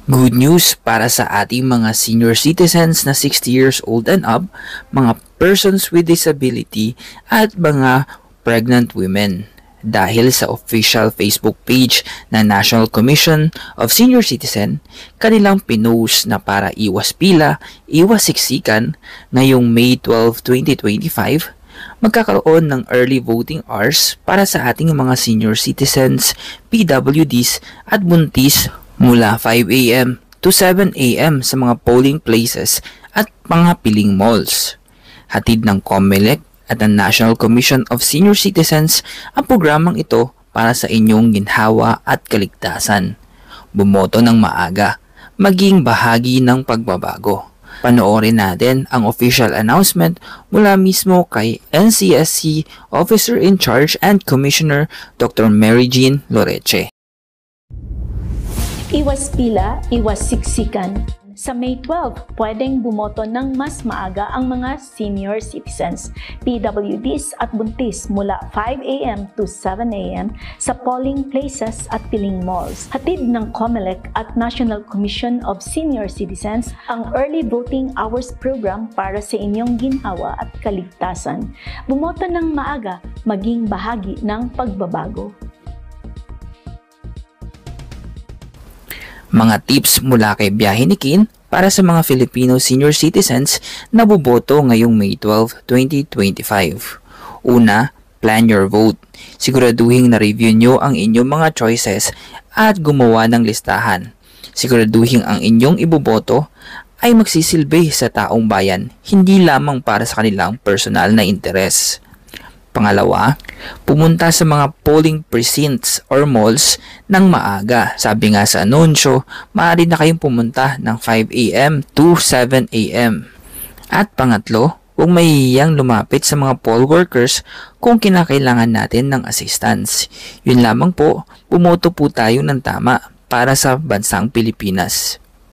Good news para sa ating mga senior citizens na 60 years old and up, mga persons with disability at mga pregnant women. Dahil sa official Facebook page ng National Commission of Senior Citizen, kanilang pinost na para iwas pila, iwas siksikan, ngayong May 12, 2025, magkakaroon ng early voting hours para sa ating mga senior citizens, PWDs at buntis mula 5 a.m. to 7 a.m. sa mga polling places at mga piling malls. Hatid ng COMELEC at ang National Commission of Senior Citizens ang programang ito para sa inyong ginhawa at kaligtasan. Bumoto ng maaga, maging bahagi ng pagbabago. Panoorin natin ang official announcement mula mismo kay NCSC Officer in Charge and Commissioner Dr. Mary Jean Loreche. Iwas pila, iwas siksikan. Sa May 12, pwedeng bumoto ng mas maaga ang mga senior citizens, PWDs at buntis mula 5 a.m. to 7 a.m. sa polling places at piling malls. Hatid ng COMELEC at National Commission of Senior Citizens ang Early Voting Hours Program para sa inyong ginhawa at kaligtasan. Bumoto ng maaga, maging bahagi ng pagbabago. Mga tips mula kay Biyahe ni Kin para sa mga Filipino senior citizens na boboto ngayong May 12, 2025. Una, plan your vote. Siguraduhin na review nyo ang inyong mga choices at gumawa ng listahan. Siguraduhin ang inyong iboboto ay magsisilbi sa taong bayan, hindi lamang para sa kanilang personal na interes. Pangalawa, pumunta sa mga polling precincts or malls ng maaga. Sabi nga sa anunsyo, maaari na kayong pumunta ng 5 a.m. to 7 a.m. At pangatlo, huwag mahihiyang lumapit sa mga poll workers kung kinakailangan natin ng assistance. Yun lamang po, bumoto po tayo ng tama para sa bansang Pilipinas.